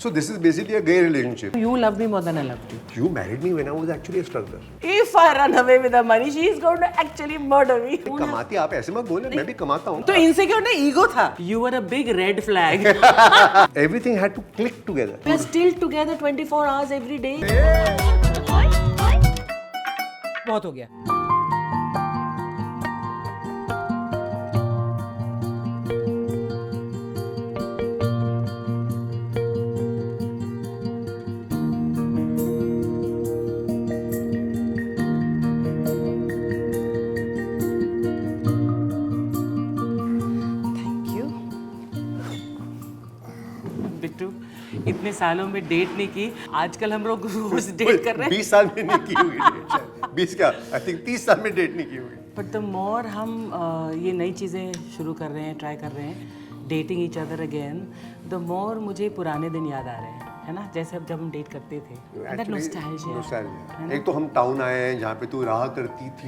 So this is basically a gay relationship. You love me more than I loved you. You married me when I was actually a struggler. If I run away with the money, she is going to actually murder me. कमाती आप ऐसे मत बोले, मैं भी कमाता हूँ. तो इनसिक्योर नहीं, ईगो था. You were a big red flag. Everything had to click together. We are still together 24 hours every day. बहुत हो गया. बिट्टू, इतने सालों में डेट नहीं की, आजकल हम लोग रोज डेट कर रहे हैं. 20 साल में नहीं की हुई डेट. 20 क्या? I think 30 साल में डेट नहीं की हुई. बट द मोर हम ये नई चीज़ें शुरू कर रहे हैं, ट्राई कर रहे हैं, dating each other again, the more मुझे पुराने दिन याद आ रहे हैं, है ना, जैसे अब जब हम डेट करते थे. That nostalgia. एक तो हम टाउन आए हैं जहाँ पे तू रहा करती थी.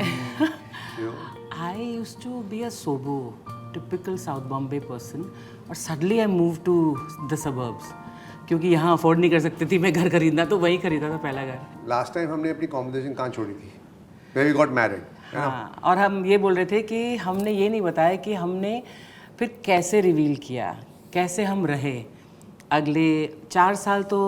I used to be a sobo, typical South Bombay person, और suddenly I moved to the suburbs, क्योंकि यहाँ अफोर्ड नहीं कर सकती थी मैं घर खरीदना, तो वहीं खरीदा था पहला घर. लास्ट टाइम हमने अपनी कॉन्वर्सेशन कहाँ छोड़ी थी? When we got married. हाँ, और हम ये बोल रहे थे कि हमने ये नहीं बताया कि हमने फिर कैसे रिवील किया, कैसे हम रहे. अगले 4 साल तो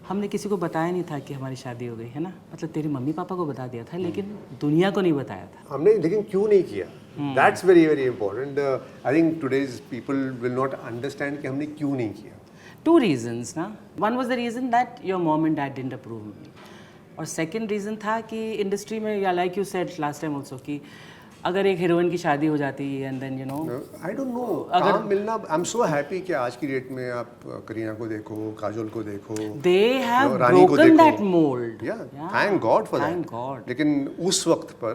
हमने किसी को बताया नहीं था कि हमारी शादी हो गई, है ना. मतलब तेरे मम्मी पापा को बता दिया था, लेकिन दुनिया को नहीं बताया था. हमने, लेकिन क्यों नहीं किया? That's very very important. I think today's people will not understand कि हमने क्यों नहीं किया. 2 reasons ना. One was the reason that your mom and dad didn't approve of me. और second reason था कि इंडस्ट्री में, या like you said last time also, कि अगर एक हीरोइन की शादी हो जाती है and then you know. I don't know. काम मिलना. I'm so happy कि आज की डेट में आप करीना को देखो, काजोल को देखो. They have रानी को broken देखो. that mold. Yeah. Thank God for that. Thank God. लेकिन उस वक्त पर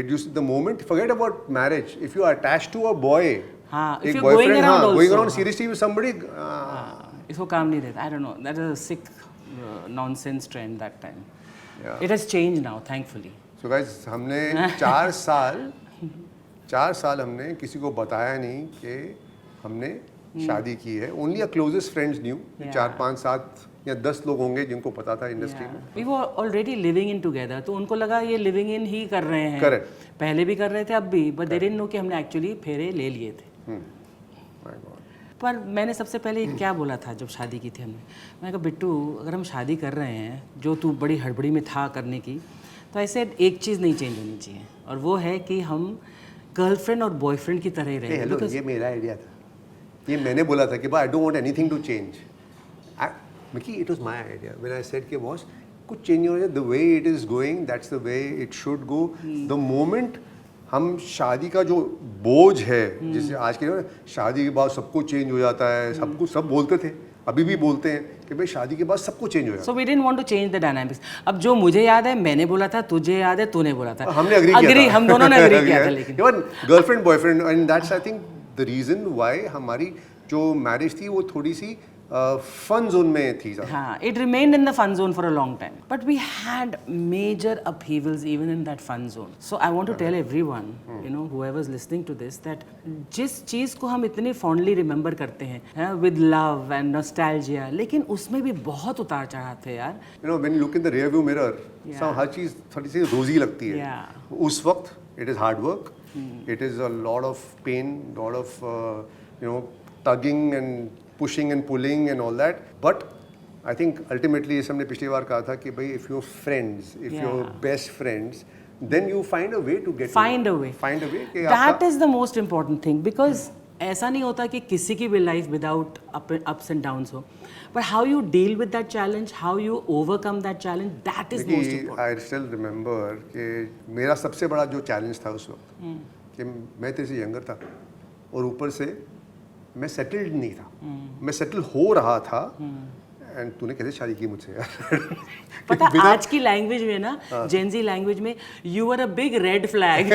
it used the moment, forget about marriage, if you are attached to a boy, हाँ, if एक you're going boyfriend, around हाँ, going also, around seriously with somebody, इसको काम नहीं देता. I don't know. That is a sick nonsense trend that time. Yeah. It has changed now, thankfully. So guys, हमने 4 साल हमने किसी को बताया नहीं कि हमने शादी की है. Only our closest friends knew. 4, 5, 7 या 10 लोग होंगे जिनको पता था इंडस्ट्री में. We were already living in together, तो उनको लगा ये living in ही कर रहे हैं. Correct. पहले भी कर रहे थे, अब भी, but they didn't know कि हमने actually फेरे ले लिए थे. My God. पर मैंने सबसे पहले क्या बोला था जब शादी की थी हमने. मैंने कहा बिट्टू, अगर हम शादी कर रहे हैं, जो तू बड़ी हड़बड़ी में था करने की, तो ऐसे एक चीज़ नहीं चेंज होनी चाहिए, और वो है कि हम गर्लफ्रेंड और बॉयफ्रेंड की तरह ही रहें. हेलो, ये मेरा आइडिया था. ये मैंने बोला था कि भाई I don't want anything to change. Mickey, it was my idea when I said कि बॉस कुछ चेंज नहीं होना चाहिए. The way it is going, that's the way it should go. The moment हम शादी का जो बोझ है, जैसे आज के शादी के बाद सब कुछ चेंज हो जाता है, सब कुछ सब बोलते थे, अभी भी बोलते हैं कि भाई शादी के बाद सब कुछ चेंज हो जाता है. So we didn't want to change the dynamics. अब जो मुझे याद है मैंने बोला था, तुझे याद है तूने बोला था, हमने agree किया था. हम दोनों ने agree किया था. लेकिन girlfriend boyfriend, and that's I think the reason why हमारी जो मैरिज थी वो थोड़ी सी फन जोन में थी. हाँ, it remained in the fun zone for a long time. But we had major upheavals even in that fun zone. So I want to tell everyone, you know, whoever's listening to this, that जिस चीज़ को हम इतने fondly remember करते हैं, with love and nostalgia, लेकिन उसमें भी बहुत उतार चढ़ाव थे यार. You know, when you look in the rear view mirror, हर चीज़ थोड़ी सी रोजी लगती है. उस वक्त it is hard work, it is a lot of pain, lot of you know, tugging and pushing and pulling and all that. But I think ultimately, जैसे हमने पिछली बार कहा था कि भाई if you're friends, if you're best friends, then you find a way to get find a way कि that is the most important thing, because ऐसा नहीं होता कि किसी की भी life without ups and downs हो, but how you deal with that challenge, how you overcome that challenge, that is most important. I still remember कि मेरा सबसे बड़ा जो चैलेंज था उस वक्त कि मैं तेरे से यंगर था और ऊपर से मैं सेटल्ड नहीं था. मैं सेटल हो रहा था, एंड तूने कैसे शादी की मुझसे यार. पता आज की लैंग्वेज में ना, जेनजी लैंग्वेज में, you are a big red flag.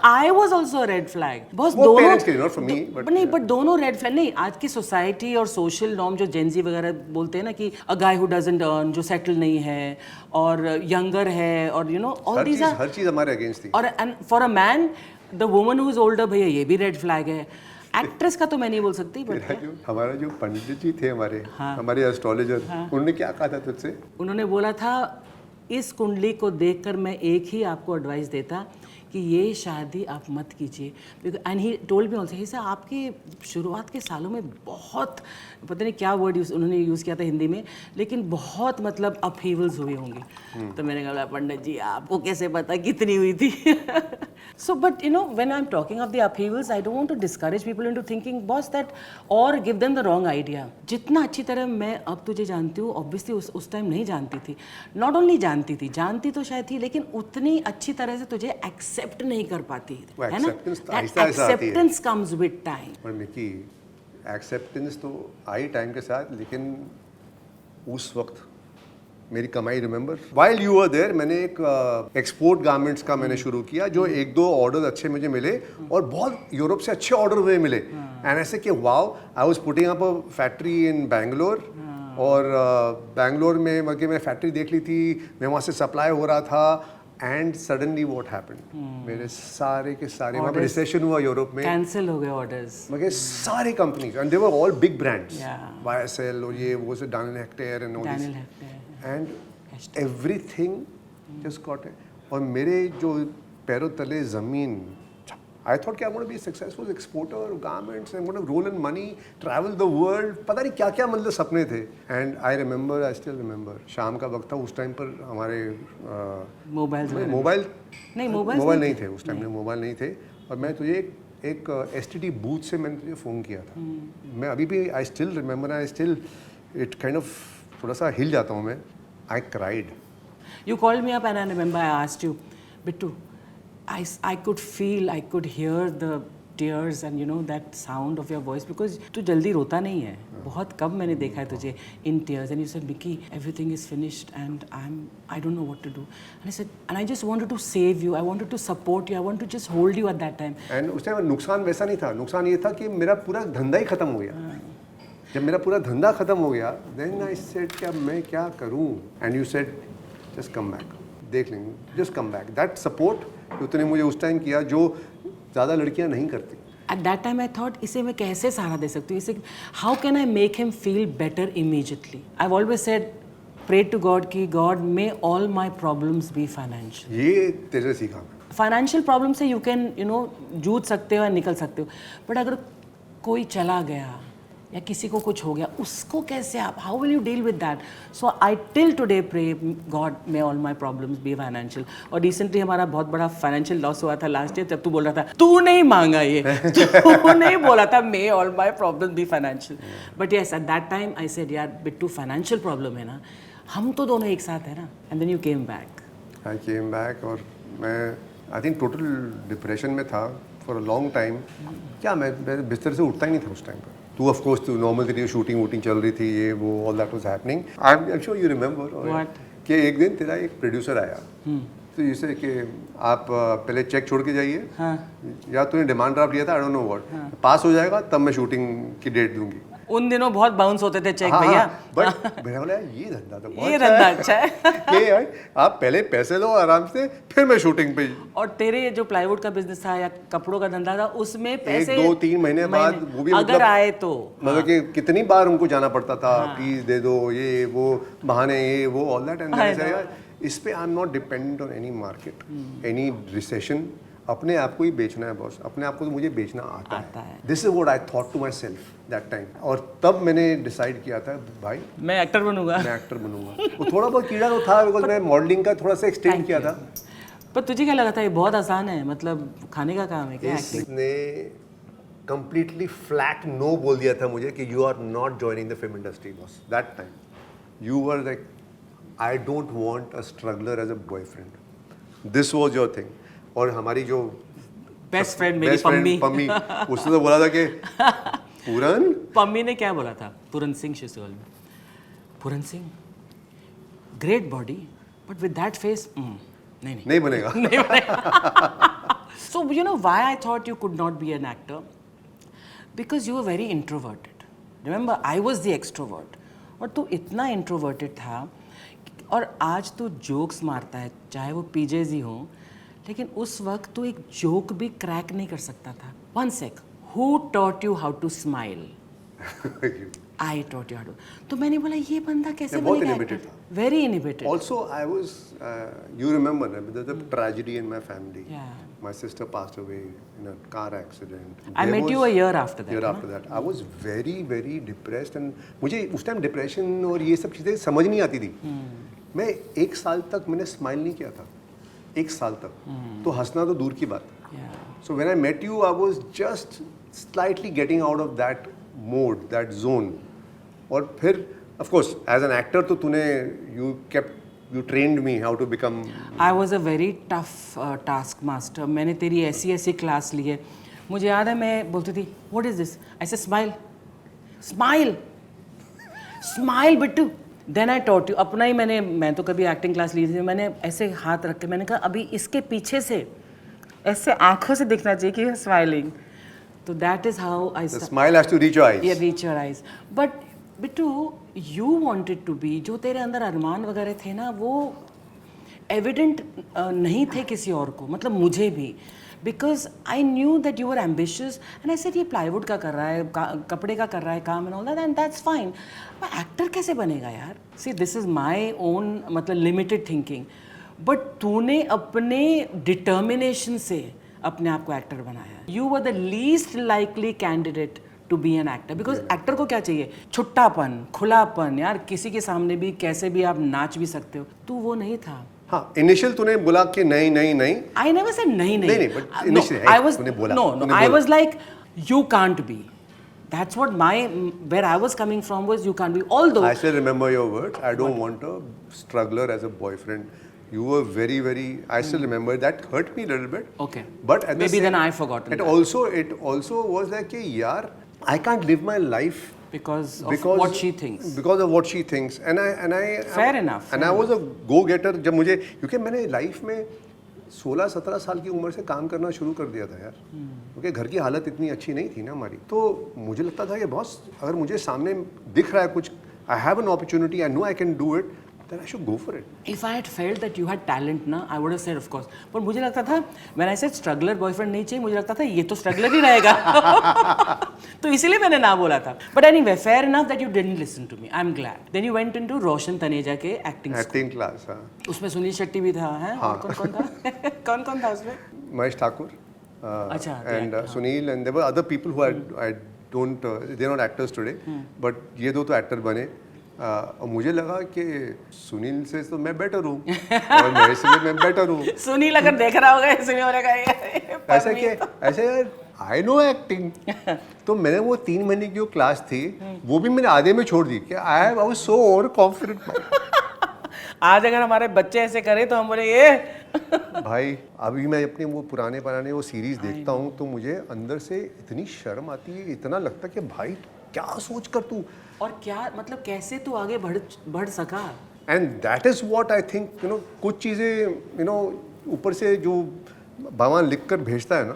I was also red flag. बस दोनों not for me, but नहीं, बट दोनों रेड फ्लैग नहीं. आज की सोसाइटी और सोशल नॉर्म जो जेनजी वगैरह बोलते हैं ना कि a guy who doesn't earn, जो सेटल नहीं है और यंगर है, और you know all these are, हर चीज हमारे अगेंस्ट थी. और for a man the woman who is older, भैया ये भी रेड फ्लैग है. एक्ट्रेस का तो मैं नहीं बोल सकती, बट तेरा जो हमारा जो पंडित जी थे हमारे हाँ। हमारे एस्ट्रोलॉजर, उन्होंने क्या कहा था तुझसे? उन्होंने बोला था इस कुंडली को देखकर मैं एक ही आपको एडवाइस देता कि ये शादी आप मत कीजिए। And he told me also, he said आपके शुरुआत के सालों में बहुत, पता नहीं क्या वर्ड उन्होंने यूज़ किया था हिंदी में, लेकिन बहुत मतलब अपहीवल्स हुए होंगे। तो मैंने कहा पंडित जी आपको कैसे पता कितनी हुई थी? So, but you know, when I'm talking of the upheavals, I don't want to discourage people into thinking, boss, that or give them the wrong idea. जितना अच्छी तरह मैं अब तुझे जानती हूँ, obviously उस टाइम नहीं जानती थी. Not only जानती तो शायद थी, लेकिन उतनी अच्छी तरह से तुझे accept नहीं कर पाती, है ना? That acceptance comes with time. पर निकी, acceptance तो आई टाइम के साथ, लेकिन उस वक्त मेरी कमाई, remember while you were there, मैंने एक एक्सपोर्ट गारमेंट्स का मैंने शुरू किया, जो एक दो ऑर्डर अच्छे मुझे मिले और बहुत यूरोप से अच्छे ऑर्डर हुए मिले। एंड ऐसे कि wow, I was putting up a factory in Bangalore, और बैंगलोर में मैं फैक्ट्री देख ली थी, मैं वहाँ से सप्लाई हो रहा था, एंड सडनली व्हाट हैपेंड, मेरे सारे के सारे, वहाँ पे रिसेशन हुआ यूरोप में, कैंसिल हो गए ऑर्डर्स, मगर सारे companies, and they were all big brands, YSL और ये वो से Daniel Hechter and all this, and everything just got it. और मेरे जो पैरों तले ज़मीन, आई थॉट कि I want to be successful exporter garments, I want to roll in money, travel the world, पता नहीं क्या क्या मतलब सपने थे। एंड आई स्टिल रिमेंबर, शाम का वक्त था उस टाइम पर, हमारे मोबाइल नहीं थे उस टाइम में, मोबाइल नहीं थे, और मैं तुझे एक STD बूथ से मैंने तुझे फ़ोन किया था। मैं अभी भी I still remember, I still it kind of थोड़ा सा हिल जाता हूँ मैं। I cried. You called me up and I remember I asked you, Bittu, I could feel, I could hear the tears and you know that sound of your voice, because तू जल्दी रोता नहीं है, बहुत कम मैंने देखा है तुझे in tears, and you said, Mickey, everything is finished and I don't know what to do. And I said, and I just wanted to save you, I wanted to support you, I wanted to just hold you at that time. And उस time नुकसान वैसा नहीं था, नुकसान ये था कि मेरा पूरा धंधा ही खत्म हो गया। जब मेरा पूरा धंधा खत्म हो गया, then I said क्या मैं क्या करूँ? And you said, just come back, देख लेंगे, just come back. That support जो तूने मुझे उस टाइम किया, जो ज़्यादा लड़कियाँ नहीं करती। At that time I thought, इसे मैं कैसे सहारा दे सकती हूँ, इसे how can I make him feel better immediately? I've always said, pray to God कि God may all my problems be financial. ये तेरे से सीखा। फाइनेंशियल प्रॉब्लम से यू कैन यू नो जूझ सकते हो या निकल सकते हो, बट अगर कोई चला गया या किसी को कुछ हो गया, उसको कैसे आप, how will you deal with that? So I till today pray God may all my problems be financial. और रिसेंटली हमारा बहुत बड़ा फाइनेंशियल लॉस हुआ था लास्ट ईयर, जब तू बोल रहा था, तू नहीं मांगा ये, तू नहीं बोला था may all my problems be financial, but yes at that time I said यार बिट्टू फाइनेंशियल प्रॉब्लम है ना, हम तो दोनों एक साथ है ना, and then you came back. I came back, और मैं आई थिंक टोटल डिप्रेशन में था फॉर अ लॉन्ग टाइम। क्या मैं बिस्तर से उठता ही नहीं था उस टाइम पर। तू ऑफ कोर्स तू नॉर्मल तेरी शूटिंग वूटिंग चल रही थी, ये वो all that was happening. I am sure you remember कि एक दिन तेरा एक प्रोड्यूसर आया, तो जैसे कि आप पहले चेक छोड़ के जाइए, या तूने डिमांड ड्राफ्ट लिया था, आई डोंट नो व्हाट, पास हो जाएगा तब मैं शूटिंग की डेट दूंगी। उन दिनों बहुत बाउंस होते थे चेक भैया, बट मैंने बोला ये धंधा तो बहुत ये धंधा अच्छा है कि यार आप पहले पैसे लो आराम से, फिर मैं शूटिंग पे। और तेरे जो प्लाईवुड का बिजनेस था या कपड़ों का धंधा था, उसमें पैसे 1-2-3 महीने बाद वो भी अगर आए तो मतलब कि कितनी बार उनको जाना पड़ता था, प्लीज दे दो, ये वो बहाने, ये वो ऑल दैट, एंड यार इस पे I am not dependent on any market, any recession. अपने आप को ही बेचना है बॉस, अपने आप को तो मुझे बेचना आता है। This is what I thought to myself that time. और तब मैंने डिसाइड किया था भाई मैं एक्टर बनूंगा, मैं एक्टर बनूंगा। वो थोड़ा बहुत कीड़ा तो था, बिकॉज मैं मॉडलिंग का थोड़ा सा एक्सटेंड किया था। पर तुझे क्या लगा था ये बहुत आसान है, मतलब खाने का काम है क्या? इसने कंप्लीटली फ्लैट नो बोल दिया था मुझे कि you are not joining the film industry boss. That time you were like, I don't want a struggler as a boyfriend, this was your thing. और हमारी जो बेस्ट फ्रेंड मेरी पम्मी उसने तो बोला था कि पूरन, पम्मी ने क्या बोला था, पूरन सिंह शिशोल में, Pooran Singh great body but with that face नहीं बनेगा। So you know why I thought you could not be an actor? Because you were very introverted. Remember, I was the extrovert. और तू इतना इंट्रोवर्टेड था, और आज तू जोक्स मारता है, चाहे वो पीजेज ही हो, लेकिन उस वक्त तू एक जोक भी क्रैक नहीं कर सकता था। 1 sec, who taught you how to smile? I taught you how to. तो मैंने बोला ये बंदा कैसे मैं बहुत बनेगा inhibited actor? Very inhibited. Also, I was, you remember, there's a tragedy in my family. Yeah. My sister passed away in a car accident. I There met you was- a year after that. Year ना? after that, I was very, very depressed and मुझे उस time depression और ये सब चीज़ें समझ नहीं आती थी. मैं 1 साल तक मैंने स्माइल नहीं किया था. 1 साल तक. तो हंसना तो दूर की बात. Yeah. So when I met you, I was just slightly getting out of that mode, that zone. और फिर, of course, as an actor तो तूने you trained me how to become. I was a very tough taskmaster. मैंने तेरी ऐसी ऐसी class ली है. मुझे याद है मैं बोलती थी What is this? I said smile, smile, smile Bittu. Then I taught you. अपना ही मैं तो कभी एक्टिंग क्लास ली थी. मैंने ऐसे हाथ रख के मैंने कहा अभी इसके पीछे से ऐसे आंखों से दिखना चाहिए कि स्माइलिंग. तो that is how I The smile has to reach your eyes. Yeah, reach your eyes. But Bittu you wanted to be, जो तेरे अंदर अरमान वगैरह थे ना वो एविडेंट नहीं थे किसी और को, मतलब मुझे भी. Because I knew that you were ambitious and I said ये प्लाईवुड का कर रहा है, कपड़े का कर रहा है काम and all that and that's fine. पर एक्टर कैसे बनेगा यार? See this is my own मतलब लिमिटेड थिंकिंग. बट तूने अपने डिटर्मिनेशन से अपने आप को एक्टर बनाया. You were the least likely candidate to be an actor. Because actor को क्या चाहिए? छुट्टापन, खुलापन. यार किसी के सामने भी कैसे भी आप नाच भी सकते हो. तू वो नहीं था. हाँ, इनिशियल तूने बोला कि नहीं नहीं नहीं. I never said नहीं. but initially, I was तूने बोला, no. तूने I बोला. was like you can't be. That's what where I was coming from was you can't be. Although I still remember your words. I don't want a struggler as a boyfriend. You were very, very. I still remember that hurt me a little bit. okay, But at the maybe same, then I forgotten It that. also was like कि यार I can't live my life because of what she thinks. Because of what she thinks. And I Fair enough. And I was a go-getter. जब मुझे क्योंकि मैंने life में 16-17 साल की उम्र से काम करना शुरू कर दिया था यार. क्योंकि घर की हालत इतनी अच्छी नहीं थी ना हमारी. तो मुझे लगता था ये बॉस अगर मुझे सामने दिख रहा है कुछ, I have an opportunity, I know I can do it, then I should go for it. If I had felt that you had talent ना, I would have said of course. पर मुझे लगता था when I said struggler boyfriend नहीं चाहिए, मुझे लगता था ये तो struggler ही रहेगा. तो इसीलिए मैंने ना बोला था. But anyway, fair enough that you didn't listen to me. I'm glad. Then you went into रोशन तनेजा के acting school. Acting class, हाँ. उसमें सुनील शेट्टी भी था, हैं? और कौन था? कौन था उसमें? Mahesh Thakur. अच्छा, And Sunil, and there were other people who I don't, they're not actors today, but ये दो तो actor बने. और मुझे लगा कि सुनील से तो मैं बेटर हूँ और महेश से मैं बेटर हूँ. सुनील अगर देख रहा होगा इसलिए हो रहा ऐसा कि ऐसे यार आई नो एक्टिंग. तो मैंने वो 3 महीने की जो क्लास थी वो भी मैंने आधे में छोड़ दी कि I was so over confident. आज अगर हमारे बच्चे ऐसे करें तो हम बोले ये भाई अभी मैं अपने वो पुराने वो सीरीज देखता हूँ तो मुझे अंदर से इतनी शर्म आती है, इतना लगता है कि भाई क्या सोच कर तू और क्या मतलब कैसे तू आगे बढ़ सका. And that is what I think कुछ चीज़ें ऊपर से जो भगवान लिख कर भेजता है ना,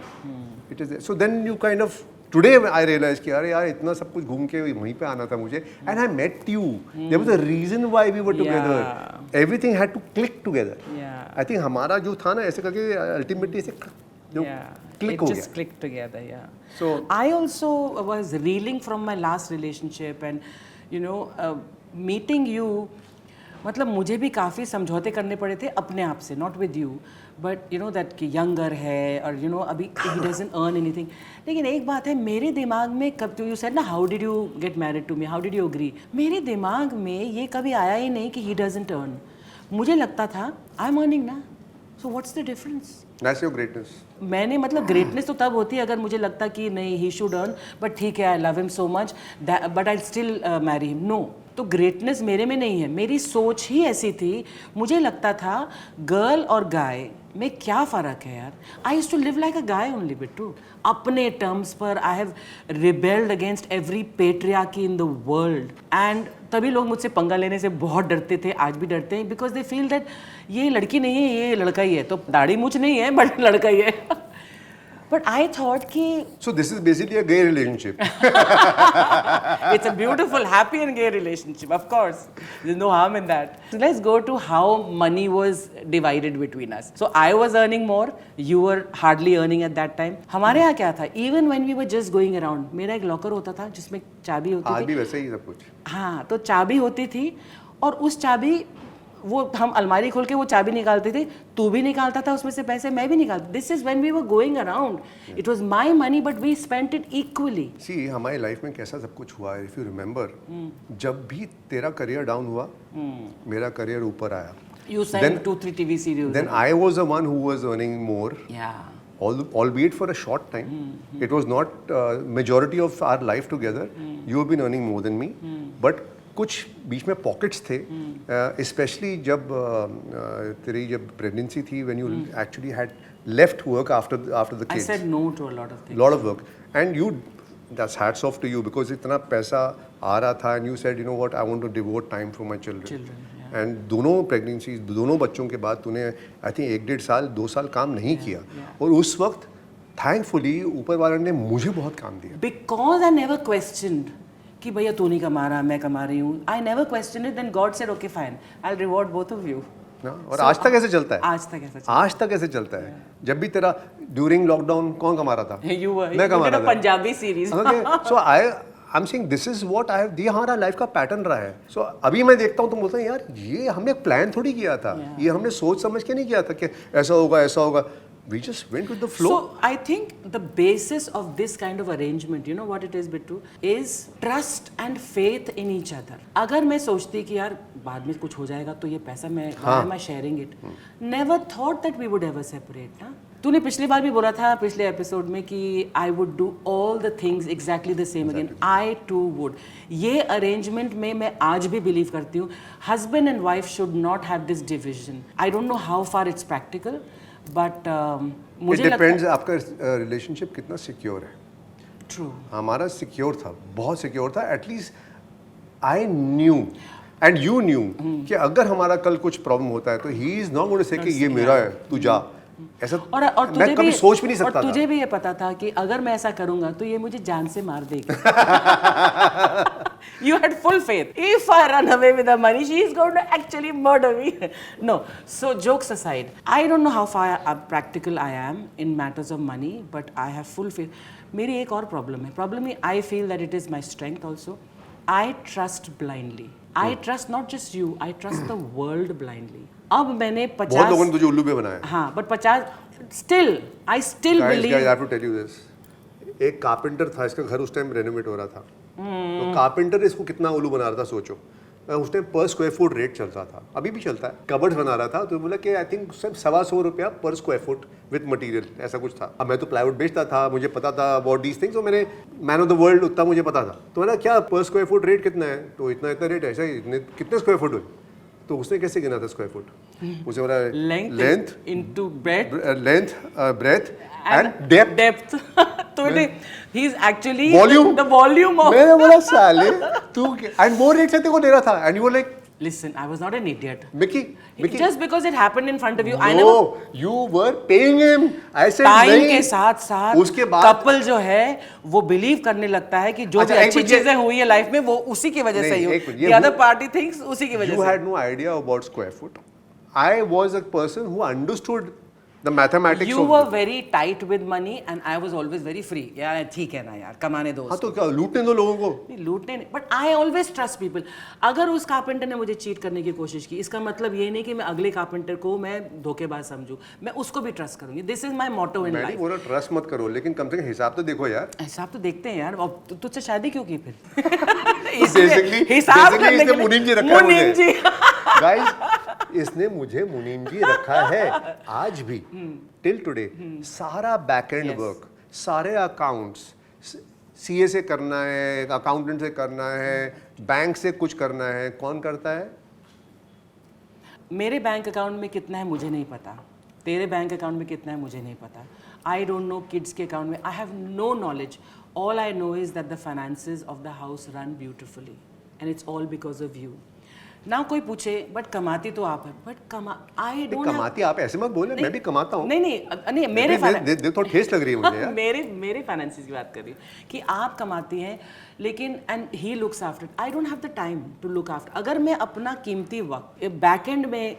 it is so then you kind of today I realize कि अरे यार इतना सब कुछ घूम के वहीं पे आना था मुझे. And I met you, there was a reason why we were together. Everything had to click together. I think हमारा जो था ना ऐसे करके अल्टीमेटली ऐसे जो click हो just गया. clicked together. Yeah. So I also was reeling from my last relationship and meeting you. मतलब मुझे भी काफ़ी समझौते करने पड़े थे अपने आप से, not with you, but that कि younger है और अभी he doesn't earn anything. लेकिन एक बात है मेरे दिमाग में कब you said ना how did you get married to me, how did you agree. मेरे दिमाग में ये कभी आया ही नहीं कि he doesn't earn. मुझे लगता था I'm earning ना, so what's the difference. That's your greatness. मैंने मतलब ग्रेटनेस तो तब होती है अगर मुझे लगता कि नहीं ही शुड अर्न, बट ठीक है I love him so much but I still marry him. No, तो ग्रेटनेस मेरे में नहीं है, मेरी सोच ही ऐसी थी. मुझे लगता था गर्ल और गाय में क्या फ़र्क है यार. I used to live like a guy only Bittu, अपने टर्म्स पर. I have rebelled against every patriarchy in the world and तभी लोग मुझसे पंगा लेने से बहुत डरते थे, आज भी डरते हैं, बिकॉज दे फील दैट ये लड़की नहीं है ये लड़का ही है. तो दाढ़ी मूछ नहीं है बट लड़का ही है. But I thought कि So this is basically a gay relationship. it's a beautiful, happy and gay relationship, of course. There's no harm in that. So let's go to how money was divided between us. So I was earning more, you were hardly earning at that time. हमारे यहाँ क्या था? Even when we were just going around, मेरा एक locker होता था जिसमें चाबी होती आज थी. भी वैसे ही सब कुछ. हाँ, तो चाबी होती थी और उस चाबी वो हम अलमारी खोल के वो चाबी निकालते थे, तू भी निकालता था उसमें से पैसे, मैं भी निकालता. This is when we were going around. It was my money but we spent it equally. See हमारी लाइफ में कैसा सब कुछ हुआ है. इफ यू रिमेंबर, जब भी तेरा करियर डाउन हुआ, मेरा करियर ऊपर आया. You sang 2-3 TV serials. Then I was the one who was earning more. Yeah. Albeit for a short time. It was not majority of our life together. You have been earning more than me. But कुछ बीच में pockets थे, specially जब तेरी जब pregnancy थी, when you actually had left work after the I kids, said no to a lot of things. Lot of work, and you that's hats off to you because इतना पैसा आ रहा था and you said you know what I want to devote time for my children. एंड दोनों pregnancy, दोनों बच्चों के बाद तूने आई थिंक 1-1.5 साल 2 साल काम नहीं किया. और उस वक्त थैंकफुली ऊपर वाले ने मुझे बहुत काम दिया. Because I never questioned कि भैया तू नहीं कमा रहा, मैं कमा रही हूँ. I never questioned it. Then God said, okay, fine, I'll reward both of you. ना, और आज तक ऐसे चलता है. आज तक ऐसा चलता आज तक ऐसे चलता है. जब भी तेरा ड्यूरिंग लॉकडाउन कौन कमा रहा था? है. You were. मैं कमा You did रहा a था. Punjabi series. Okay, so I'm saying this is what I have. ये हमारा लाइफ का पैटर्न रहा है. So अभी मैं देखता हूँ तो बोलता हूँ यार ये हमने प्लान थोड़ी किया था. ये हमने सोच समझ के नहीं किया था कि ऐसा होगा ऐसा होगा. We just went with the flow. So I think the basis of this kind of arrangement, you know what it is, Bittu, is trust and faith in each other. अगर मैं सोचती कि यार बाद में कुछ हो जाएगा तो ये पैसा मैं why am I sharing it? Never thought that we would ever separate. ना? तूने पिछली बार भी बोला था पिछले एपिसोड में कि I would do all the things exactly the same again. I too would. ये अरेंजमेंट में मैं आज भी बिलीव करती हूँ. Husband and wife should not have this division. I don't know how far it's practical. But मुझे It depends आपका relationship कितना सिक्योर है. ट्रू. हमारा सिक्योर था, बहुत सिक्योर था. At least I knew and you knew कि अगर हमारा कल कुछ प्रॉब्लम होता है तो he is not going to say कि ये मेरा है तू जा. ऐसा और मैं कभी सोच भी नहीं सकता और तुझे था. भी ये पता था कि अगर मैं ऐसा करूंगा तो ये मुझे जान से मार देगी. You had full faith. If I run away with the money, she is going to actually murder me. No. So jokes aside, I don't know how far practical I am in matters of money, but I have full faith. मेरी एक और problem है. Problem है I feel that it is my strength also. I trust blindly. I trust not just you. I trust the world blindly. अब मैंने 50. बहुत लोगों ने तुझे उल्लू पे बनाया. हाँ, but 50. Still, I still believe. Guys, I have to tell you this. एक कारपेंटर था, इसका घर उस टाइम रेनोवेट हो रहा था. तो कारपेंटर इसको कितना उल्लू बना रहा था सोचो. उस टाइम पर स्क्वायर फुट रेट चलता था, अभी भी चलता है. कबर्ड बना रहा था तो बोला कि आई थिंक सब 125 रुपया पर स्क्वायर फुट विद मटेरियल, ऐसा कुछ था. अब मैं तो प्लाईवुड बेचता था, मुझे पता था अबाउट दीज थिंग्स. तो मैंने मैन ऑफ द वर्ल्ड उतना मुझे पता था. तो मैंने क्या पर स्क्वायर फुट रेट कितना है, तो इतना इतना रेट ऐसा ही, इतने कितने स्क्वायर फुट हुए. तो उसने कैसे गिना था स्क्वायर फुट. मुझे बोला length into breadth length breadth and depth. तो he is actually Volume. the volume of. मैंने बोला साले तू एंड वो रेट से तेरे को दे रहा था and you were like Listen, I was not an idiot. Mickey Just because it happened in front of you, I no, never. you were paying him. I said time नहीं. के साथ साथ उसके बाद कपल जो है वो बिलीव करने लगता है कि जो अच्छा, भी एक अच्छी मिनट, ये- चीजें हुई है लाइफ में वो उसी की वजह से नहीं, ही एक मिनट, हुई. ये The other वो- party thinks उसी की वजह You से. had no idea about square foot. I was a person who understood the mathematics You of were it. very tight with money and I was always very free. यार ठीक है ना यार, कमाने दो. हाँ तो क्या लूटने दो लोगों को. नहीं, लूटने नहीं. But I always trust people. अगर उस कारपेंटर ने मुझे चीट करने की कोशिश की, इसका मतलब ये नहीं कि मैं अगले कारपेंटर को मैं धोखेबाज समझूं. मैं उसको भी ट्रस्ट करूंगी. दिस इज माई मोटो इन मैं नहीं लाइफ. बोल रहा ट्रस्ट मत करो, लेकिन कम से कम हिसाब तो देखो यार. हिसाब तो देखते हैं यार. अब तुझसे शादी क्यों की फिर? Basically- हिसाब basically करने इसने के लिए- मुनीम जी रखा है मुझे. मुनीम जी. गाइस इसने मुझे मुनीम जी रखा है आज भी टिल टुडे. सारा बैक एंड Yes. वर्क, सारे अकाउंट्स सीए से करना है, अकाउंटेंट से करना है, बैंक से कुछ करना है, कौन करता है. मेरे बैंक अकाउंट में कितना है मुझे नहीं पता. तेरे बैंक अकाउंट में कितना है मुझे नहीं पता. आई डोंट नो किड्स के अकाउंट में. I have no knowledge. All I know is that the finances of the house run beautifully and it's all because of you. ना कोई पूछे बट कमाती तो आप है, बट आई डोंट कमाती आप ऐसे मत बोले, मैं भी कमाता हूँ। नहीं मेरे तो ठेस लग रही है मुझे यार। मेरे फाइनेंसेस की बात कर रही हूँ कि आप कमाती हैं लेकिन and he looks after, I don't have the time to look after. अगर मैं अपना कीमती वक्त बैक एंड में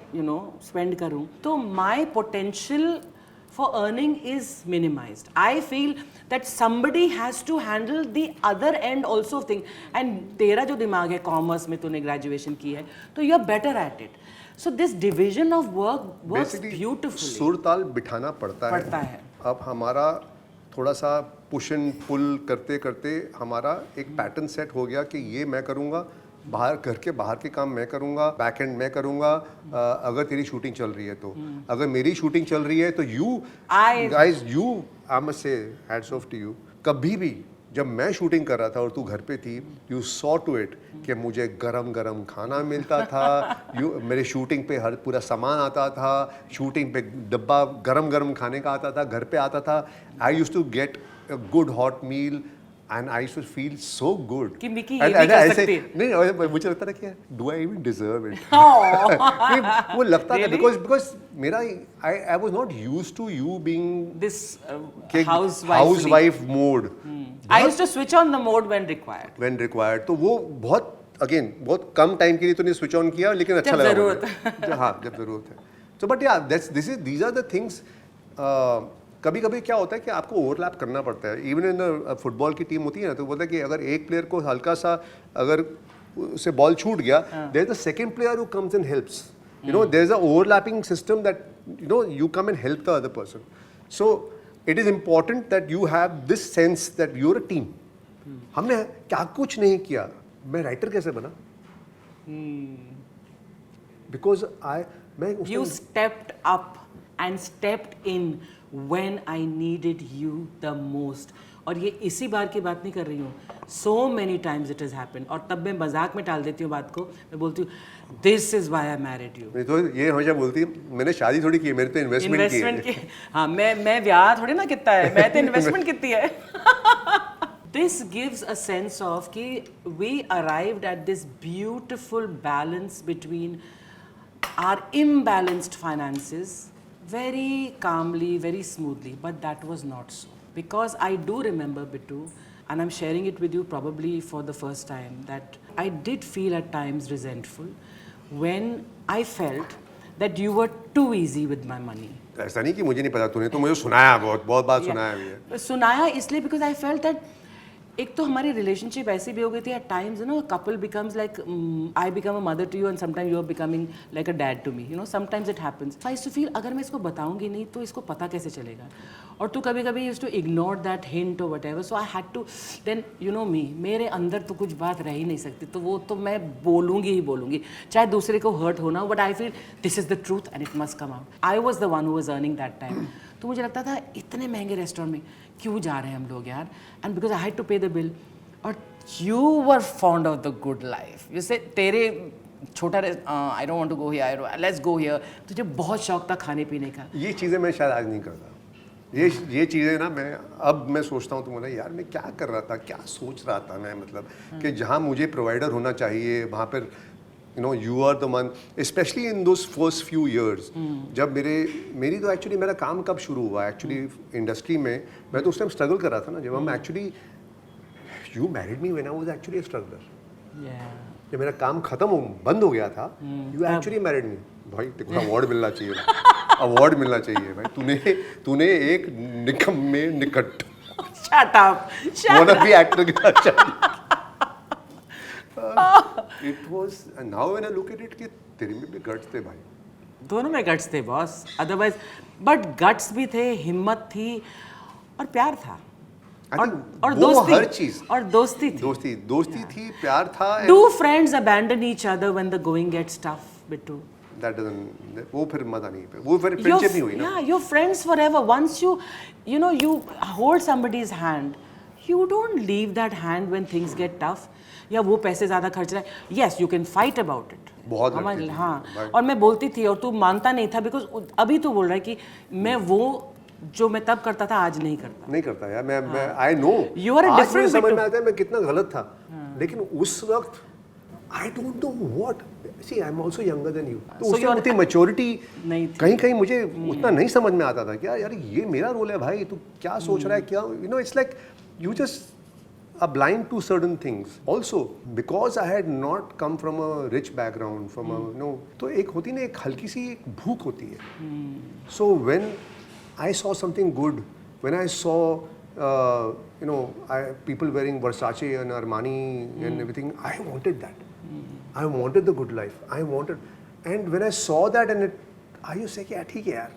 स्पेंड करूँ तो माई potential for earning is minimized. I feel that somebody has to handle the other end also of thing. And तेरा जो दिमाग है कॉमर्स में तूने ग्रेजुएशन की है तो you are better at it. So this division of work works beautifully. सुर ताल बिठाना पड़ता है. अब हमारा थोड़ा सा पुश एंड पुल करते करते हमारा एक पैटर्न सेट हो गया कि ये मैं करूँगा, बाहर घर के बाहर के काम मैं करूँगा, बैक एंड मैं करूँगा, अगर तेरी शूटिंग चल रही है तो, अगर मेरी शूटिंग चल रही है तो you guys you I must say hats off to you. कभी भी जब मैं शूटिंग कर रहा था और तू घर पे थी, यू सॉ टू इट कि मुझे गरम गरम खाना मिलता था. मेरे शूटिंग पे हर पूरा सामान आता था, शूटिंग पे डब्बा गरम गरम खाने का आता था, घर पे आता था. I used to get a good hot meal and I used to feel so good कि मिकी ये भी कर सकती है. नहीं मुझे लगता था कि do I even deserve it? वो लगता था because मेरा I was not used to you being this housewife mode. I used to switch on the mode when required. तो वो बहुत कम टाइम के लिए तो नहीं स्विच ऑन किया, लेकिन अच्छा लगा मुझे. हाँ, जब जरूरत है. So but yeah, these are the things. कभी कभी क्या होता है कि आपको ओवरलैप करना पड़ता है. इवन इन फुटबॉल की टीम होती है ना, तो बोलता है कि अगर एक प्लेयर को हल्का सा अगर उससे बॉल छूट गया, there is a second player who comes and helps. There is a overlapping system that you come and help the other person. So it is important that you have this sense that you are a team. हमने क्या कुछ नहीं किया. मैं writer कैसे बना? Because you stepped up and stepped in when I needed you the most. और ये इसी बार की बात नहीं कर रही हूँ, so many times it has happened. और तब मैं मजाक में टाल देती हूँ बात को, मैं बोलती हूँ this is why I married you. नहीं तो ये हमेशा बोलती है मैंने शादी थोड़ी की है, मैंने तो इन्वेस्टमेंट की है. हाँ, मैं ब्याह थोड़ी ना कितना है, मैं तो इन्वेस्टमेंट कितनी है. This gives a sense of कि we arrived at this beautiful balance between our imbalanced finances very calmly, very smoothly, but that was not so. Because I do remember, Bittu, and I'm sharing it with you probably for the first time, that I did feel at times resentful when I felt that you were too easy with my money. ऐसा नहीं कि मुझे नहीं पता, तूने तो मुझे सुनाया, बहुत बात सुनाया भी है. सुनाया इसलिए because I felt that एक तो हमारी रिलेशनशिप ऐसी भी हो गई थी at times, couple becomes like I become a mother to you and sometimes you are becoming like a dad to me, sometimes it happens. I used to feel अगर मैं इसको बताऊंगी नहीं तो इसको पता कैसे चलेगा. और तू कभी कभी used to ignore that hint और whatever. So I had to then me, मेरे अंदर तो कुछ बात रह ही नहीं सकती, तो वो तो मैं बोलूँगी चाहे दूसरे को हर्ट होना, but I feel this is the truth and it must come out. I was the one who was earning that time. तो मुझे लगता था इतने महंगे रेस्टोरेंट में क्यों जा रहे हैं हम लोग यार, and because I had to pay the bill. और you were fond of the good life. You say तेरे छोटा I don't want to go here, let's go here. तुझे बहुत शौक था खाने पीने का. ये चीज़ें मैं शायद आज नहीं करता. ये चीज़ें ना मैं सोचता हूँ तो बोला यार मैं क्या कर रहा था, क्या सोच रहा था मैं, मतलब कि जहाँ मुझे प्रोवाइडर होना चाहिए वहाँ पर you are the one, especially in those first few years. जब मेरी तो एक्चुअली मेरा काम कब शुरू हुआ एक्चुअली इंडस्ट्री में, मैं तो उस टाइम स्ट्रगल कर रहा था ना. जब हम actually you married me when I was actually a struggler. जब मेरा काम खत्म बंद हो गया था, you actually married me. भाई तेरे को अवार्ड मिलना चाहिए, अवार्ड मिलना चाहिए भाई. तूने एक निकम्मे निकट Shut up. wanna be actor के साथ शादी. It was, and now when I look at it कि तेरे में भी गट्स थे भाई. दोनों में गट्स थे बॉस, अदरवाइज बट गट्स भी थे, हिम्मत थी और प्यार था. और दोस्ती, हर चीज, और दोस्ती थी, प्यार था. Do friends abandon each other when the going gets tough, Bittu? That doesn't, वो फिर मजा नहीं, वो फिर फ्रेंडशिप नहीं हुई ना. Yeah, you're friends forever. Once you hold somebody's hand, you don't leave that hand when things get tough. या वो पैसे ज़्यादा खर्च रहा है, yes you can fight about it. बहुत हाँ, और मैं बोलती थी और तू मानता नहीं था, बिकॉज अभी तू बोल रहा है कि मैं वो जो मैं तब करता था आज नहीं करता यार. मैं I know you are a different. समझ में आता है मैं कितना गलत था, लेकिन उस वक्त I don't know what. See, I'm also younger than you. तो So उसमें you're- उतनी maturity नहीं थी। कहीं कहीं मुझे उतना नहीं समझ में आता था क्या यार ये मेरा रोल है भाई तू क्या सोच रहा है क्या it's like you just are blind to certain things. Also because I had not come from a rich background from a तो एक होती ना एक हल्की सी एक भूख होती है. So when I saw something good, when I saw people wearing Versace and Armani and everything, I wanted that. I wanted the good life. And when I saw that and I used to say कि ठीक है यार.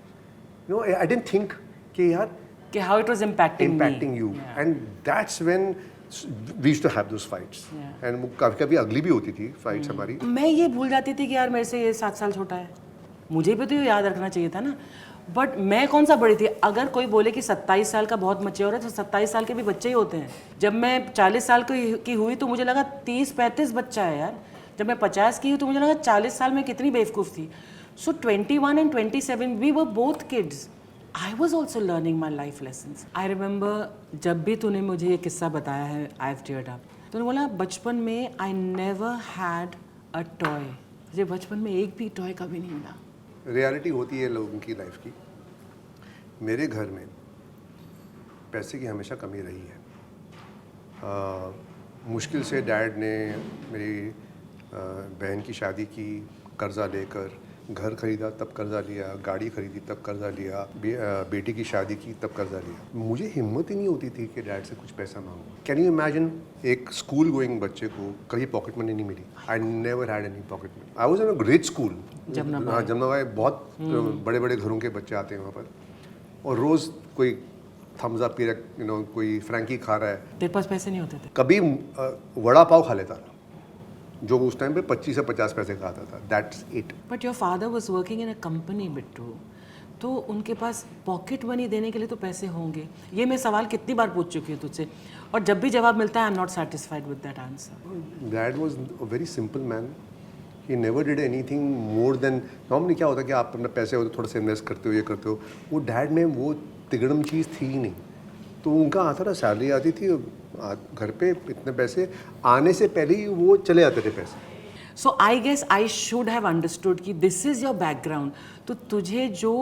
I didn't think कि यार कि how it was impacting you. Yeah. And that's when we used to have those fights. Yeah. And काफी कभी अगली भी होती थी fights हमारी. मैं ये भूल जाती थी कि यार मेरे से ये 7 साल छोटा है, मुझे भी तो ये याद रखना चाहिए था ना. बट मैं कौन सा बड़ी थी. अगर कोई बोले कि 27 साल का बहुत मैच्योर है तो 27 साल के भी बच्चे ही होते हैं. जब मैं 40 साल की हुई तो मुझे लगा 30-35 बच्चा है यार. जब मैं 50 की हुई तो मुझे लगा 40 साल में कितनी बेवकूफ़ थी. So 21 and 27 we were both kids. I was also learning my life lessons. I remember जब भी तूने मुझे ये किस्सा बताया है आई हैव टीयर्ड अप. तूने बोला बचपन में आई नेवर हैड अ टॉय. मुझे बचपन में एक भी टॉय कभी नहीं मिला. रियलिटी होती है लोगों की लाइफ की. मेरे घर में पैसे की हमेशा कमी रही है. मुश्किल से डैड ने मेरी बहन की शादी की, कर्ज़ा लेकर घर खरीदा तब कर्ज़ा लिया, गाड़ी खरीदी तब कर्ज़ा लिया, बेटी की शादी की तब कर्ज़ा लिया. मुझे हिम्मत ही नहीं होती थी कि डैड से कुछ पैसा मांगूं. कैन यू इमेजिन एक स्कूल गोइंग बच्चे को कभी पॉकेट मनी नहीं मिली. I never had any pocket money. I was in a great school. Jamnabai बहुत बड़े बड़े घरों के बच्चे आते हैं वहाँ पर और रोज़ कोई थम्स अप पी रहा, कोई फ्रैंकी खा रहा है. तेरे पास पैसे नहीं होते थे. कभी वड़ा पाव खा लेता था जो उस टाइम पे 25 से 50 पैसे का आता था. That's it. But your father was working in a company Bittu, तो उनके पास पॉकेट मनी देने के लिए तो पैसे होंगे. ये मैं सवाल कितनी बार पूछ चुकी हूँ तुझसे और जब भी जवाब मिलता है I am not satisfied with that answer. Dad was a very simple man. He never did anything more than. Normally क्या होता है कि आप अपने पैसे होते थोड़ा सा इन्वेस्ट करते हो, ये करते हो. वो डैड में वो तिगड़म चीज़ थी ही नहीं. तो उनका आता था, सैलरी आती थी घर पे, इतने पैसे आने से पहले ही वो चले जाते थे पैसे. So I guess I should have understood कि दिस इज़ योर बैकग्राउंड. तो तुझे जो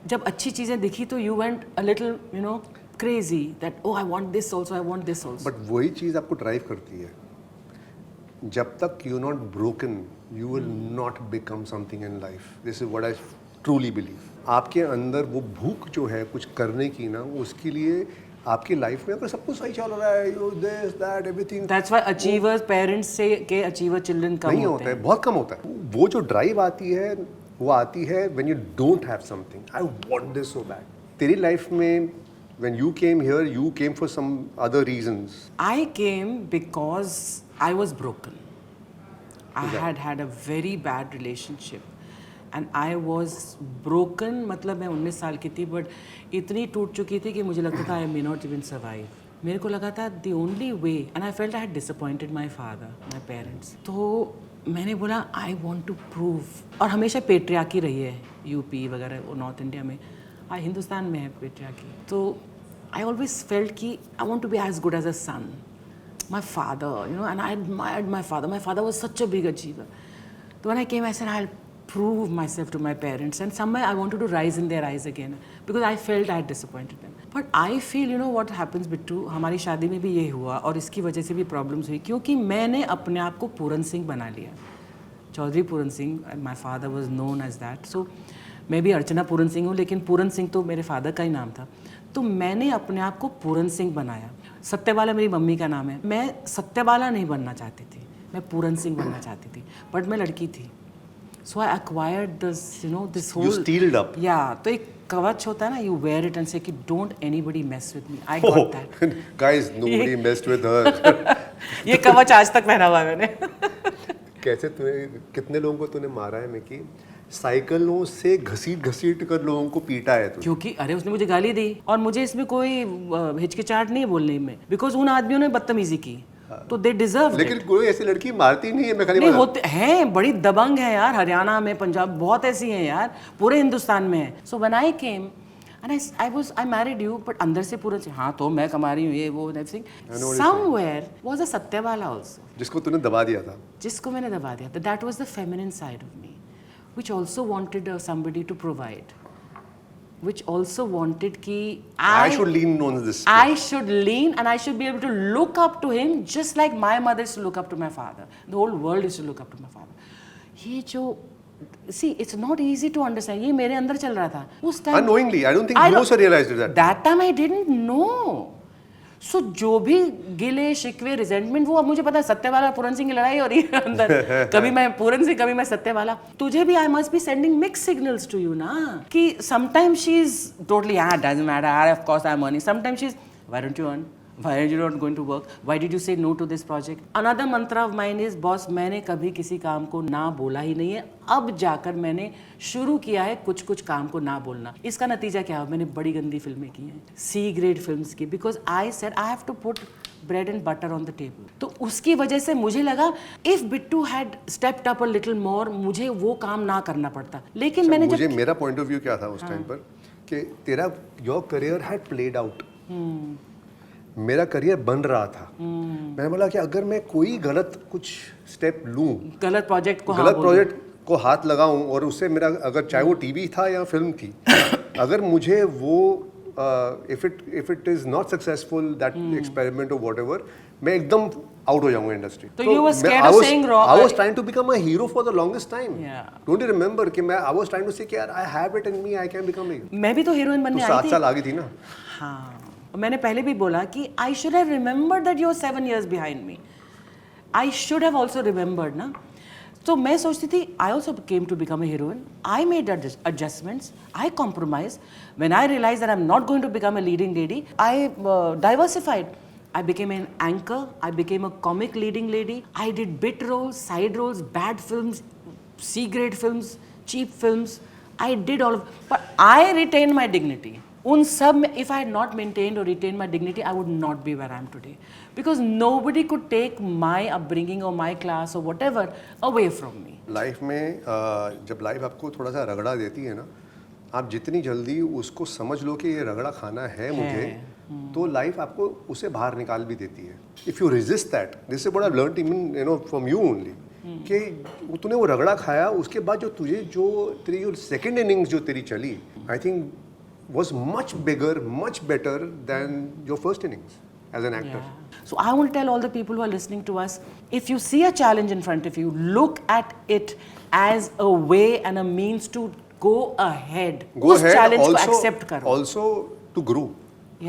जब अच्छी चीज़ें दिखी तो you went a little crazy that oh I want this also, I want this also. But वही चीज़ आपको ड्राइव करती है. जब तक you not broken you will not become something in life. This is what I truly believe. आपके अंदर वो भूख जो है कुछ करने की ना, उसके लिए आपकी लाइफ में अगर सब कुछ सही चल रहा है, you this that everything, that's why achievers parents से के अचीवर चिल्ड्रन कम नहीं होता है, बहुत कम होता है. वो जो ड्राइव आती है वो आती है when you don't have something. I want this so bad. तेरी लाइफ में when you came here you came for some other reasons. I came because I was broken. I had a very bad relationship and I was broken. मतलब मैं 19 साल की थी but इतनी टूट चुकी थी कि मुझे लगता था I may not even survive. मेरे को लगा था the only way and I felt I had disappointed my father, my parents. तो मैंने बोला I want to prove. और हमेशा पेट्रियार्की रही है यूपी वगैरह और नॉर्थ इंडिया में. हिंदुस्तान में है पेट्रियार्की. तो I always felt कि I want to be as good as a son. My father, and I admired my father. My father was such a big achiever. So when I came, I said, I'll prove myself to my parents. And somewhere I wanted to rise in their eyes again because I felt I had disappointed them. But I feel, what happens, Bittu, हमारी शादी में भी ये हुआ और इसकी वजह से भी प्रॉब्लम्स हुई क्योंकि मैंने अपने आप को पूरन सिंह बना लिया. Chaudhary Puran Singh. My father was known as that. So मैं भी अर्चना पूरन सिंह हूँ लेकिन पूरन सिंह तो मेरे फादर का ही नाम था. तो मैंने अपने आप को पूरन सिंह बनाया. सत्यबाला मेरी मम्मी का नाम है. मैं सत्यबाला नहीं बनना चाहती थी, मैं पूरन सिंह बनना चाहती थी बट मैं लड़की थी. So I acquired this this whole. You steeled up. या तो एक कवच होता है ना, यू वेयर इट एंड से कि don't anybody mess with me. I got that. Guys, nobody messed with her. ये कवच आज तक पहना हुआ है मैंने. कैसे तूने कितने लोगों को तूने मारा है मिकी? साइकिलों से घसीट कर लोगों को पीटा है तू. क्योंकि अरे उसने मुझे गाली दी और मुझे इसमें कोई हिचकिचाहट नहीं है बोलने में बिकॉज उन आदमियों ने बदतमीजी की तो दे डिजर्व. लेकिन कोई ऐसी लड़की मारती नहीं है. मैं खाली नहीं होते हैं, बड़ी दबंग है यार. हरियाणा में, पंजाब बहुत ऐसी हैं यार, पूरे हिंदुस्तान में है. So when I came And I married you, but अंदर से पूरा हाँ तो मैं कमा रही हूँ ये वो everything. I know what you're Somewhere was a सत्यवाला also. जिसको तूने दबा दिया था. जिसको मैंने दबा दिया था. That was the feminine side of me, which also wanted somebody to provide, which also wanted कि I should lean on this. I should lean and I should be able to look up to him just like my mother used to look up to my father. The whole world used to look up to my father. ये जो see, it's not easy to understand. ये मेरे अंदर चल रहा था उस time. Unknowingly, I don't think you also realized it that. That time I didn't know. So जो भी गिले शिकवे रिजेंटमेंट वो अब मुझे पता है सत्यवाला पूरन सिंह की लड़ाई हो रही है अंदर कभी मैं पूरन सिंह कभी मैं सत्यवाला तुझे भी I must be sending mix signals to you ना कि sometimes she is totally doesn't matter of course I am earning sometimes she is why don't you earn Why are you not going to work? Why did you say no to this project? Another mantra of mine is, boss, मैंने कभी किसी काम को ना बोला ही नहीं है. अब जाकर मैंने शुरू किया है कुछ काम को ना बोलना. इसका नतीजा क्या है? मैंने बड़ी गंदी फिल्में की हैं, C grade फिल्म्स की, because I said I have to put bread and butter on the table. तो उसकी वजह से मुझे लगा if Bittu had stepped up a little more, मुझे वो काम ना करना पड़ता. लेकिन मैंने मुझे मेरा पॉइंट ऑफ व्यू क्या था उस टाइम पर कि तेरा your career had played out. मेरा करियर बन रहा था. मैंने बोला कि अगर मैं कोई गलत कुछ स्टेप लूं, गलत प्रोजेक्ट को हाथ लगाऊं और उससे मेरा अगर चाहे वो टीवी था या फिल्म थी अगर मुझे वो if it is not successful that experiment और व्हाटएवर मैं एकदम आउट हो जाऊंगा इंडस्ट्री. तो you were scared of saying wrong. I was trying to become a hero for the longest time. Yeah. Don't you remember कि मैं I was trying to say कि यार I have it in me, I can become a. मैं भी तो heroine बनने आई थी. 7 साल आगे थी ना. हाँ. मैंने पहले भी बोला कि I should have remembered that you were 7 years behind me. I should have also remembered ना. तो मैं सोचती थी I also came to become a heroine. I made adjustments. I compromised. When I realized that I'm not going to become a leading lady, I diversified. I became an anchor. I became a comic leading lady. I did bit roles, side roles, bad films, C grade films, cheap films. I did all of, but I retained my dignity. उन सब में if I had not maintained or retained my dignity, I would not be where I am today. Because nobody could take my upbringing or my class or whatever away from me. Life में जब life आपको थोड़ा सा रगड़ा देती है ना, आप जितनी जल्दी उसको समझ लो कि ये रगड़ा खाना है मुझे, तो लाइफ आपको उसे बाहर निकाल भी देती है. If you resist that, this is what I learned even from you only, कि तूने वो रगड़ा खाया, उसके बाद जो तेरी सेकेंड इनिंग्स जो तेरी चली, I think was much bigger, much better than your first innings as an actor. Yeah. So I want to tell all the people who are listening to us, if you see a challenge in front of you, look at it as a way and a means to go ahead. Go ahead. challenge also, को accept करो. Also to grow.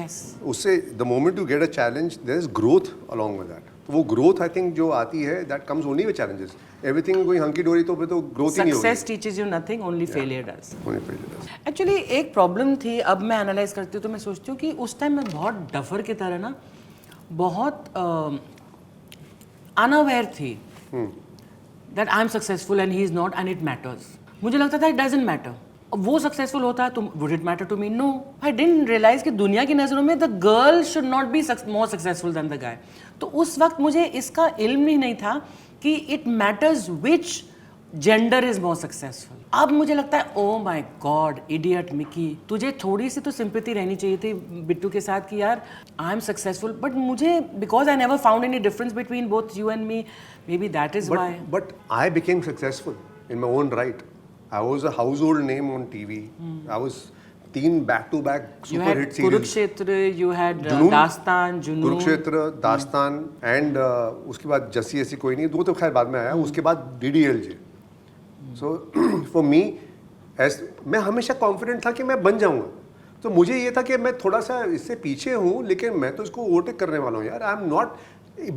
Yes. उससे the moment you get a challenge, there is growth along with that. तो वो growth I think जो आती है, that comes only with challenges. Everything कोई hunky डोरी तो growth ही नहीं होगी. Success teaches you nothing, only failure does. Only failure does. Actually एक प्रॉब्लम थी, अब मैं एनालाइज करती हूँ तो मैं सोचती हूँ कि उस टाइम मैं बहुत डफर की तरह ना बहुत अनअवेयर थी that I am successful and he is not and it matters. मुझे लगता था इट डजंट मैटर. वो सक्सेसफुल होता है तो would it matter to me? No. I didn't realize कि दुनिया की नज़रों में the girl should not be more successful than the guy. तो उस वक्त मुझे इसका इल्म ही नहीं था कि it matters which gender is more successful. अब मुझे लगता है oh my God idiot Mickey, तुझे थोड़ी सी तो सिंपैथी रहनी चाहिए थी बिट्टू के साथ कि यार आई एम सक्सेसफुल. बट मुझे because I never found any difference between both you and me, may be that is why. But I became successful in my own right. I was a household name on TV. I was 3 back-to-back You super had hit series. Kurukshetra, you had Junoon, Dastan, Junoon. Kurukshetra, दास्तान and उसके बाद जस्सी ऐसी कोई नहीं, 2 तो खैर बाद में आया. उसके बाद DDLJ. सो फॉर मी मैं हमेशा कॉन्फिडेंट था कि मैं बन जाऊंगा. तो मुझे ये था कि मैं थोड़ा सा इससे पीछे हूँ, लेकिन मैं तो इसको ओवरटेक करने वाला हूँ यार. आई एम नॉट,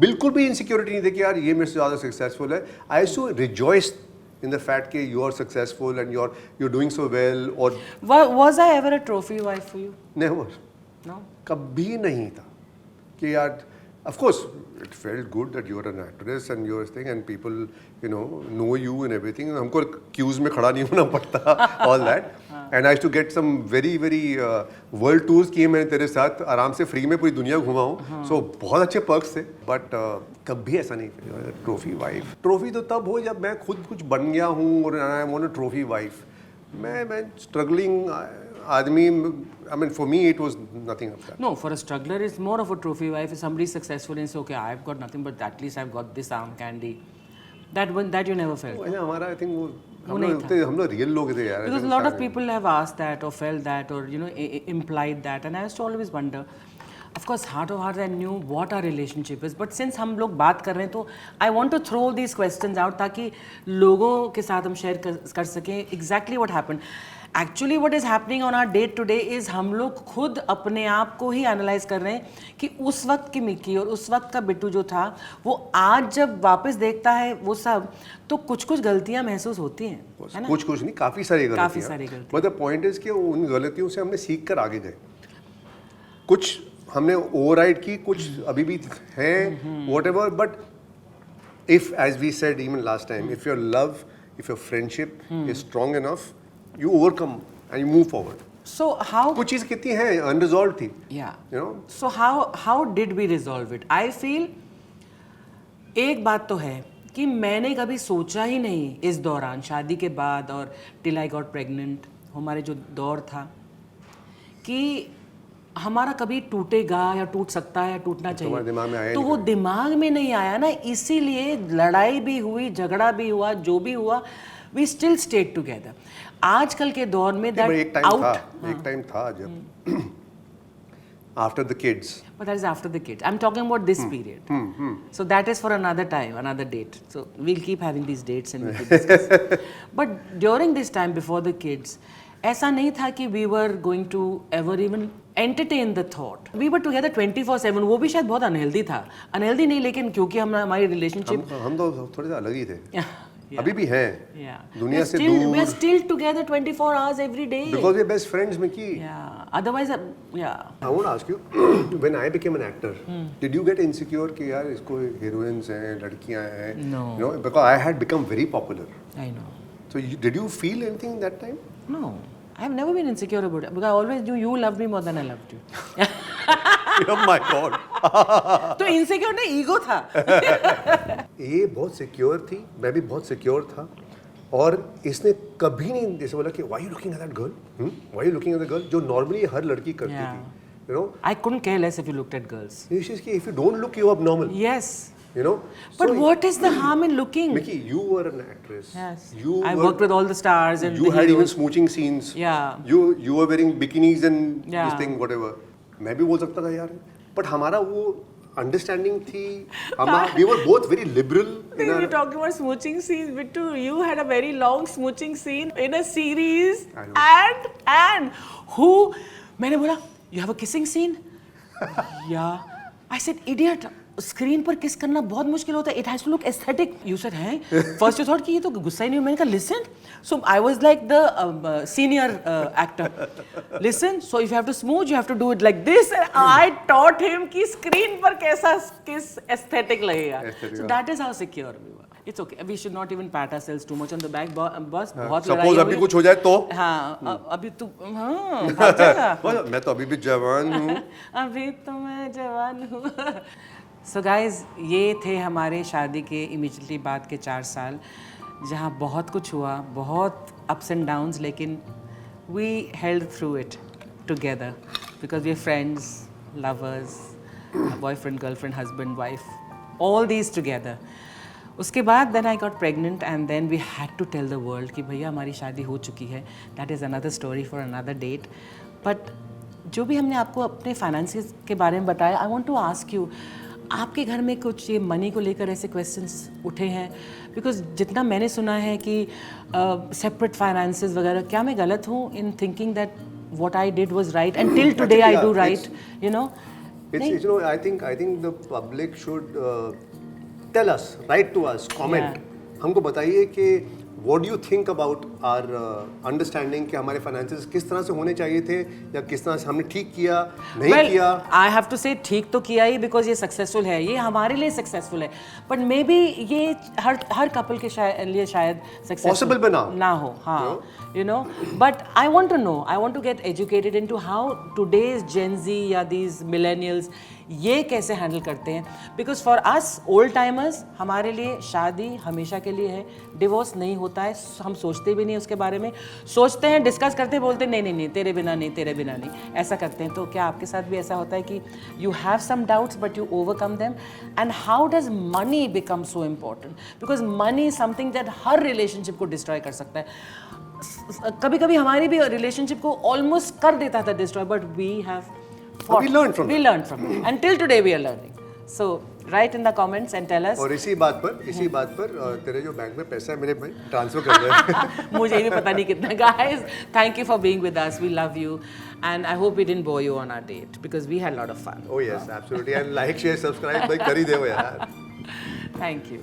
बिल्कुल भी इनसिक्योरिटी नहीं थी कि यार ये मेरे से ज़्यादा सक्सेसफुल है. I used to rejoice in the fact that you are successful and you're doing so well. Or was I ever a trophy wife for you? never. No. कभी नहीं था कि यार. Of course, it felt good that you're an actress and you're thing and people, know you and everything. हमको queues में खड़ा नहीं होना पड़ता, all that. And I used to get some very world tours किए मैंने तेरे साथ, आराम से फ्री में पूरी दुनिया घुमा हूँ. So बहुत अच्छे perks थे. But कभी ऐसा नहीं ट्रॉफी वाइफ. ट्रॉफी तो तब हो जब मैं खुद कुछ बन गया हूँ और I want a trophy wife. मैं स्ट्रगलिंग आदमी, I mean, for me, it was nothing of that. No, for a struggler, it's more of a trophy wife. If somebody's successful and say, okay, I've got nothing, but at least I've got this arm candy. That you never felt. वैसे हमारा I think वो नहीं हम लोग real लोग थे यार. Because a lot of people have asked that or felt that or implied that, and I used to always wonder. Of course, heart of hearts, I knew what our relationship is. But since हम लोग बात कर रहे हैं तो I want to throw these questions out ताकि लोगों के साथ हम शेयर कर सकें exactly what happened. Actually, what is happening on our date today is हम लोग खुद अपने आप को ही एनालाइज कर रहे हैं कि उस वक्त की मिक्की और उस वक्त का बिट्टू जो था वो आज जब वापस देखता है वो सब तो कुछ गलतियां महसूस होती हैं, है ना? कुछ नहीं, काफ़ी सारी गलतियां. But the point is कि उन गलतियों से हमने सीख कर आगे गए. कुछ हमने ओवरराइड की, कुछ अभी भी हैं, whatever. But if, as we said even last time, if your love, if your friendship is strong enough, you overcome and you move forward. So how? कुछ चीज़ कितनी है unresolved थी. Yeah. You know. So how did we resolve it? I feel एक बात तो है कि मैंने कभी सोचा ही नहीं इस दौरान शादी के बाद और till I got pregnant, हमारे जो दौर था कि हमारा कभी टूटेगा या टूट सकता है या टूटना चाहिए, दिमाग में आया तो वो दिमाग में नहीं आया ना, इसीलिए लड़ाई भी हुई, झगड़ा भी हुआ, जो भी हुआ, we still stayed together. आजकल के दौर में that एक टाइम था जब after the kids. But that is after the kids. I'm talking about this period. So that is for another time, another date. So we'll keep having these dates and we'll keep discussing. But during this time before the kids, ऐसा नहीं था कि we were going to ever even entertain the thought. We were together 24/7. वो भी शायद बहुत unhealthy था. Unhealthy नहीं, लेकिन क्योंकि हमारी relationship हम तो थोड़े से अलग ही थे. अभी भी हैं. दुनिया से दूर. We are still together 24 hours every day. Because we are best friends, Mickey. Yeah. Otherwise, yeah. I want to ask you, when I became an actor, did you get insecure कि यार इसको heroines हैं, लड़कियां हैं? No. You know, because I had become very popular. I know. So did you feel anything that time? No. I have never been insecure about it because I always knew you loved me more than I loved you. Oh my God. तो insecure नहीं, ego था. ये बहुत secure थी, मैं भी बहुत secure था, और इसने कभी नहीं जैसे बोला कि why are you looking at that girl? Why are you looking at the girl? जो normally हर लड़की करती थी. You know? I couldn't care less if you looked at girls. If you don't look, you're abnormal. Yes. You know. But so, what is the harm in looking? Mickey, you were an actress. Yes. I worked with all the stars and you had even smooching scenes. Yeah. You were wearing bikinis and this thing whatever. मैं भी बोल सकता था यार. But हमारा वो understanding थी. We were both very liberal. You're talking about smooching scenes, Bittu. You had a very long smooching scene in a series. And who? मैंने बोला, you have a kissing scene? Yeah. I said, idiot. Screen पर kiss करना बहुत मुश्किल होता है. It has to look aesthetic. You said हैं first you thought कि ये तो गुस्सा ही नहीं. मैंने कहा listen. So I was like the senior actor. Listen, so if you have to smooth you have to do it like this. I taught him कि स्क्रीन पर कैसा किस एस्थेटिक लगेगा. So that is how secure we were. It's okay. We should not even pat ourselves too much on the back. बस बहुत लड़ाई हुई. Suppose अभी कुछ हो जाए तो? हाँ, अभी तू भाग जाएगा. मैं तो अभी भी जवान हूँ. अभी तो मैं जवान हूँ. So guys, ये थे हमारे शादी के इमीडिएटली बाद के 4 साल, जहाँ बहुत कुछ हुआ, बहुत ups and downs, लेकिन we held through it together because we are friends, lovers, boyfriend, girlfriend, husband, wife, all these together. उसके बाद then I got pregnant and then we had to tell the world कि भैया हमारी शादी हो चुकी है. That is another story for another date. But जो भी हमने आपको अपने finances के बारे में बताया, I want to ask you, आपके घर में कुछ ये मनी को लेकर ऐसे क्वेश्चंस उठे हैं? बिकॉज जितना मैंने सुना है कि सेपरेट फाइनेंसेस वगैरह, क्या मैं गलत हूँ in thinking that what I did was right and till today I do right, you know? It's, you know, I think the public should tell us, write to us, comment. हमको बताइए कि what do you think about our understanding कि हमारे finances किस तरह से होने चाहिए थे, या किस तरह से हमने ठीक किया, नहीं किया? I have to say ठीक तो किया ही, because ये सक्सेसफुल है, ये हमारे लिए सक्सेसफुल है. बट मे बी ये हर कपल के लिए शायद सक्सेसफुल पॉसिबल भी ना हो. हाँ, you know. But I want to know, I want to get educated into how today's Gen Z या these millennials ये कैसे हैंडल करते हैं. Because for us old timers हमारे लिए शादी हमेशा के लिए है, डिवोर्स नहीं होता है, हम सोचते भी नहीं उसके बारे में, सोचते हैं, डिस्कस करते हैं, बोलते हैं नहीं नहीं नहीं तेरे बिना नहीं, तेरे बिना नहीं, ऐसा करते हैं. तो क्या आपके साथ भी ऐसा होता है कि you have some doubts but you overcome them? And how does money become so important? Because money is something that हर रिलेशनशिप को डिस्ट्रॉय कर सकता है. कभी कभी हमारी भी रिलेशनशिप को ऑलमोस्ट कर देता था destroy, but we have We learned from it. And till today we are learning. So write in the comments and tell us. और इसी बात पर तेरे जो बैंक में पैसा है मेरे भाई ट्रांसफर कर दे. मुझे भी पता नहीं कितना. Guys, thank you for being with us. We love you. And I hope we didn't bore you on our date because we had a lot of fun. Oh yes, absolutely. And like, share, subscribe भाई कर ही दे वो यार. Thank you.